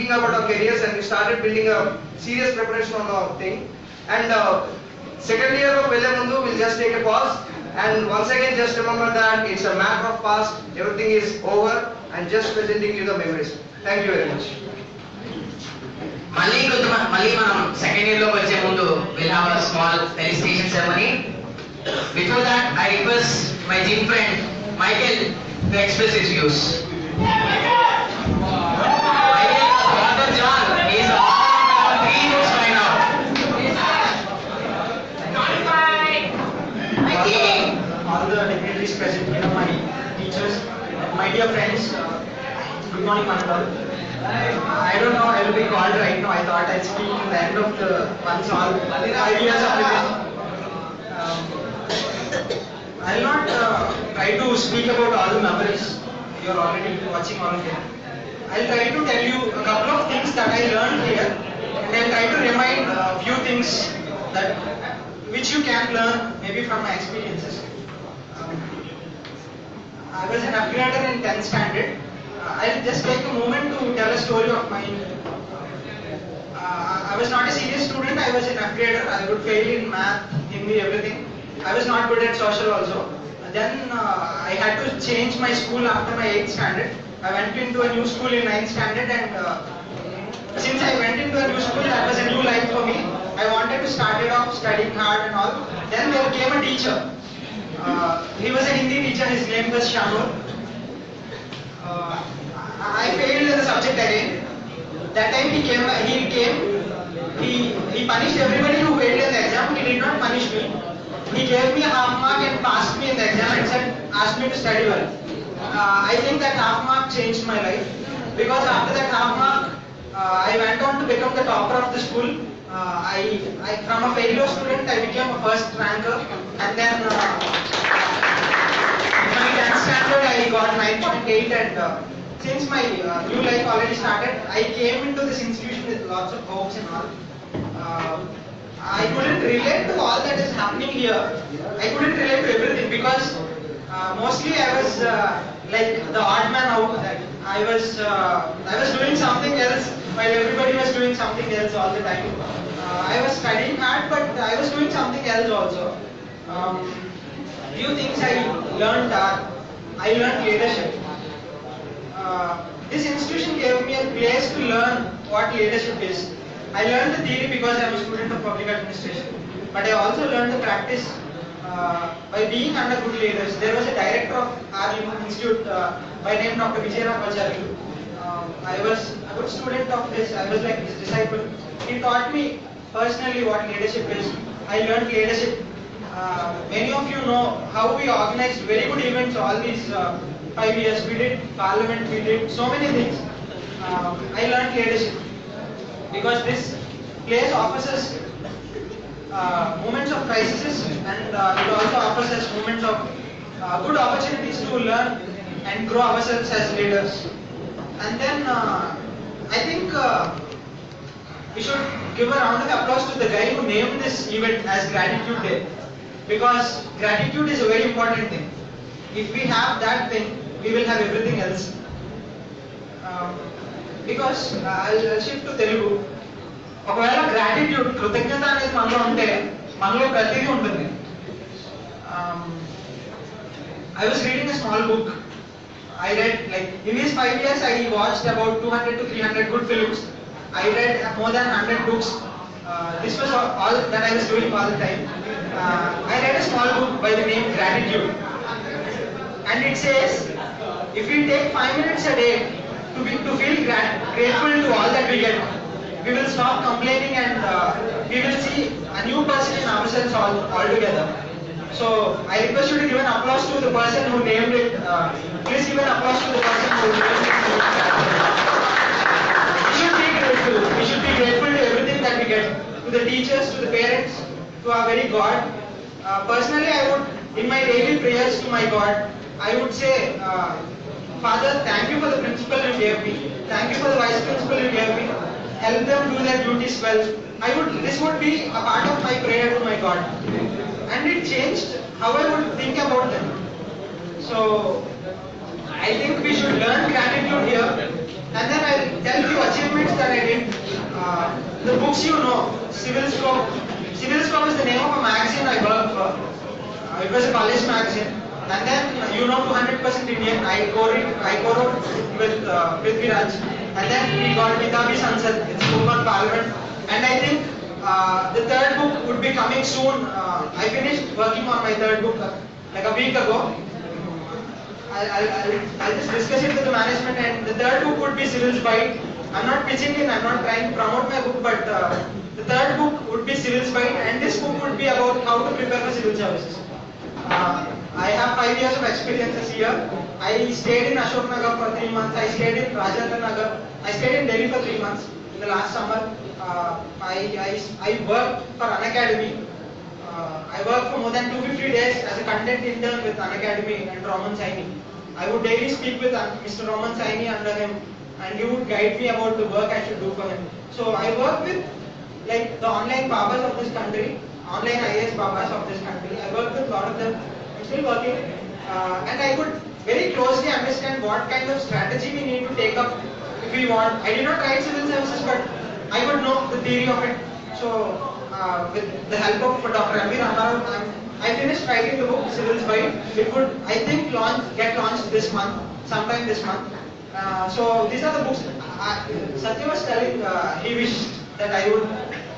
thinking about our careers and we started building a serious preparation on our thing. And second year of Velamundu, we'll just take a pause. And once again, just remember that it's a matter of past, everything is over, and just presenting you the memories. Thank you very much. మళ్ళీ మనం second year లోకి వచ్చే ముందు will have a small felicitation ceremony. Before that I request my gym friend Michael to express his views. Father John is on 3 books by now. All the dignitaries present, my teachers, my dear friends, good morning, Mangal. I don't know, I will be called right now. I thought I'd speak in the end of the once all ideas of it. I'll not try to speak about all the memories. You're already watching all of them. I'll try to tell you a couple of things that I learned here, and I'll try to remind a few things that which you can learn maybe from my experiences. I was an upgrader in 10th standard. I'll just take a moment to tell a story of mine. I was not a serious student. I was an upgrader. I would fail in math, Hindi, everything. I was not good at social also. Then I had to change my school after my 8th standard. I went into a new school in 9th standard, and since I went into a new school, that was a new life for me. I wanted to start it off studying hard and all. Then there came a teacher. He was a Hindi teacher. His name was Shanu. I failed in the subject again. That time he came. He punished everybody who failed in the exam. He did not punish me. He gave me a half mark and passed me in the exam and said, asked me to study well. I think that half mark changed my life, because after that half mark, I went on to become the topper of the school. From a failure student, I became a first ranker, and then in my 10th standard, I got 9.8, and since my new life already started, I came into this institution with lots of hopes and all. I couldn't relate to all that is happening here. I couldn't relate to everything, because mostly I was like the odd man out. I was doing something else while everybody was doing something else all the time. I was studying hard, but I was doing something else also. Few things I learned are, I learned leadership. This institution gave me a place to learn what leadership is. I learned the theory because I am a student of public administration, but I also learned the practice by being under good leaders. There was a director of our institute by name Dr. Vijayaraghavacharya. I was a good student of his. I was like his disciple. He taught me personally what leadership is. I learned leadership. Many of you know how we organized very good events all these 5 years. We did parliament, we did so many things. I learned leadership because this place offers us moments of crisis, and it also offers us moments of good opportunities to learn and grow ourselves as leaders. And then I think we should give a round of applause to the guy who named this event as Gratitude Day, because gratitude is a very important thing. If we have that thing, we will have everything else. Because I'll shift to Telugu. ఒకవేళ gratitude కృతజ్ఞత అనేది మనలో ఉంటే మనలో ప్రతిదీ ఉంటుంది. I was reading a small book. I read, like, in these 5 years I watched about 200 to 300 good films. I read more than 100 books. This was all that I was doing all the time. I read a small book by the name Gratitude, and it says if we take 5 minutes a day to feel grateful to all that we get, we will stop complaining, and we will see a new person in ourselves altogether. So I request you to give an applause to the person who named it. Please give an applause to the person who named it. We should be grateful. We should be grateful to everything that we get, to the teachers, to the parents, to our very God. Personally, I would, in my daily prayers to my God, I would say, Father, thank you for the principal you gave me. Thank you for the vice principal you gave me. Help them do their duties well. This would be a part of my prayer to my God. And it changed how I would think about them. So I think we should learn gratitude here. And then I'll tell you achievements that I did. The books you know, Civil Scope. Civil Scope is the name of a magazine I worked for. It was a college magazine. And then you know 200% Indian. I co-wrote with Prithviraj. And then we got Kitab-e Sansad. It's a book on Parliament. And I think the third book would be coming soon. I finished working on my third book like a week ago. I'll just discuss it with the management, and the third book would be Civil's Bite. I'm not pitching in, I'm not trying to promote my book, but the third book would be Civil's Bite, and this book would be about how to prepare for civil services. I have 5 years of experiences here. I stayed in Ashok Nagar for 3 months, I stayed in Rajendra Nagar, I stayed in Delhi for 3 months in the last summer. I worked for Unacademy. I worked for more than 250 days as a content intern with Unacademy and Roman Saini. I would daily speak with Mr. Roman Saini under him, and he would guide me about the work I should do for him. So I work with like the online babas of this country, online IAS babas of this country. I work with a lot of them. I'm still working, and I could very closely understand what kind of strategy we need to take up if we want. I did not write civil services, but I would know the theory of it. So with the help of Dr. Ranveer Ramaram, I finished writing the book Civil's Bite. It would, I think, get launched this month, sometime this month. So these are the books. Satya was telling he wished that I would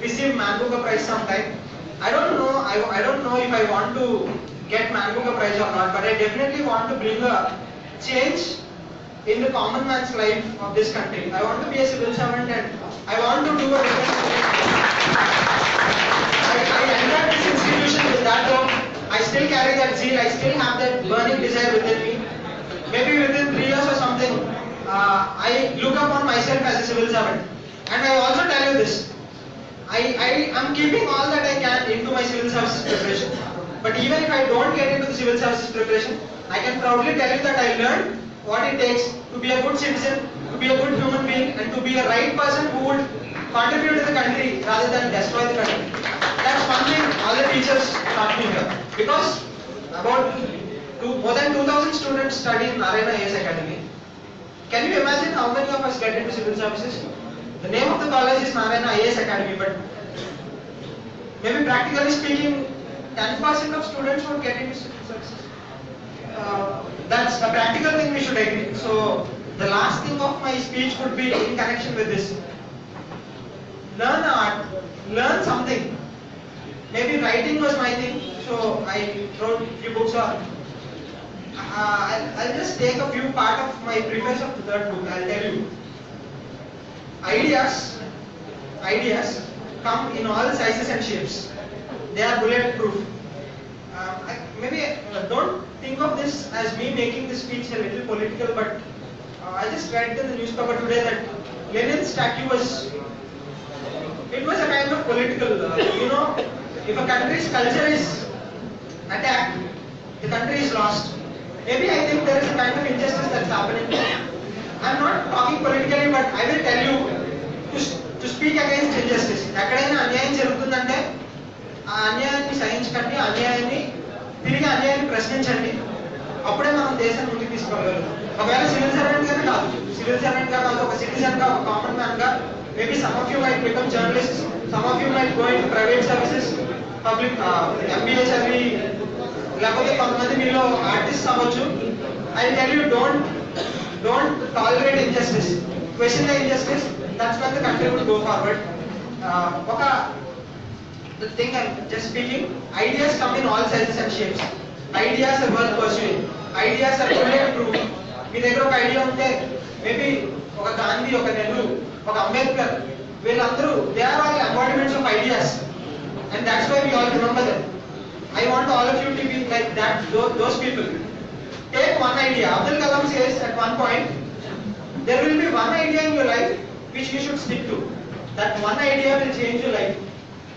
receive Man Booker Prize sometime. I don't know. I don't know if I want to get Man Booker Prize or not, but I definitely want to bring a change in the common man's life of this country. I want to be a civil servant, and I want to do a difference. I entered this institution with that hope. I still carry that zeal. I still have that burning desire within me. Maybe within 3 years or something, I look upon myself as a civil servant. And I also tell you this. I am keeping all that I can into my civil services preparation. But even if I don't get into the civil services preparation, I can proudly tell you that I learned what it takes to be a good citizen, to be a good human being, and to be a right person who would contribute to the country rather than destroy the country. That's one thing all the teachers taught me here. Because more than 2,000 students study in Narayana IAS Academy. Can you imagine how many of us get into civil services? The name of the college is Narayana IAS Academy, but maybe practically speaking, 10% of students would get into civil services. That's a practical thing we should agree. So the last thing of my speech would be in connection with this. Learn art, learn something. Maybe writing was my thing, so I wrote a few books. I'll just take a few part of my preface of the third book. I'll tell you. Ideas come in all sizes and shapes. They are bulletproof. Don't think of this as me making this speech a little political, but I just read in the newspaper today that Lenin's statue was a kind of political, if a country's culture is attacked, the country is lost. Maybe I think there is a kind of injustice that's happening. I'm not talking politically, but I will tell you to speak against injustice. ఎక్కడైనా అన్యాయం జరుగుతుందంటే ఆ అన్యాయాన్ని సహించకండి, అన్యాయాన్ని ప్రశ్నించండి. అప్పుడే మనం దేశాన్ని ముందుకు తీసుకోగలుగుతాం. ఒకవేళ సివిల్ సర్వెంట్ గా కాదు, ఒక సిటిజన్ గా, ఒక కామన్ మ్యాన్ గా, maybe some of you might become journalists, some of you might go into private services, public MBA చదివి, లేకపోతే కొంతమంది మీలో ఆర్టిస్ట్ అవ్వచ్చు. I tell you, don't tolerate injustice. Question the injustice. That's when the country would go forward. The thing I'm just speaking, ideas come in all sizes and shapes. Ideas are worth pursuing. Ideas are bulletproof. మీ దగ్గర ఒక idea ఉంటే, maybe ఒక గాంధీ, ఒక నెహ్రూ, ఒక అంబేద్కర్, వీళ్ళందరూ they are all embodiments of ideas, and that's why we all remember them. I want all of you to be like that, those people. Take one idea. Abdul Kalam says at one point, there will be one idea in your life which you should stick to. That one idea will change your life.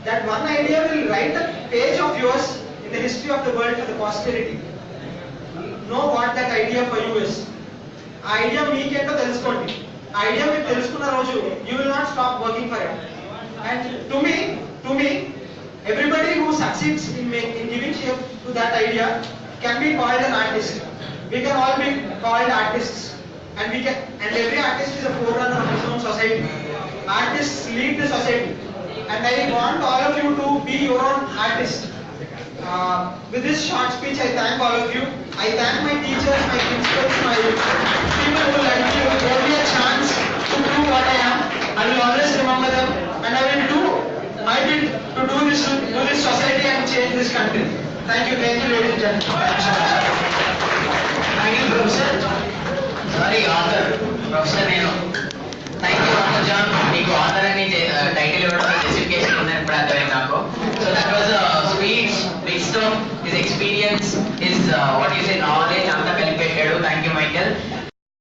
That one idea will write a page of yours in the history of the world for the posterity. Know what that idea for you is. ఆ idea మీకేంటో తెలుసుకోండి. ఆ idea మీరు తెలుసుకున్న రోజు you will not stop working for it. And to me, everybody who succeeds in giving shape to that idea can be called an artist. We can all be called artists. and every artist is a forerunner of his own society. Artists lead the society, and I want all of you to be your own artist. With this short speech, I thank all of you. I thank my teachers, my principals, my people who led me, who gave me a chance to prove what I am. I will always remember them, and I will do my bit to do this society and change this country. Thank you, ladies and gentlemen. Thank you, Professor. Sorry, author. Professor నేను. Thank you, Dr. John. మీకు author అని title ఇవ్వడంలో justification ఉందని ఇప్పుడు అర్థమైంది నాకు. So that was a speech, wisdom, his experience, his what you say knowledge అంతా కలిపి పెట్టాడు. Thank you, Michael.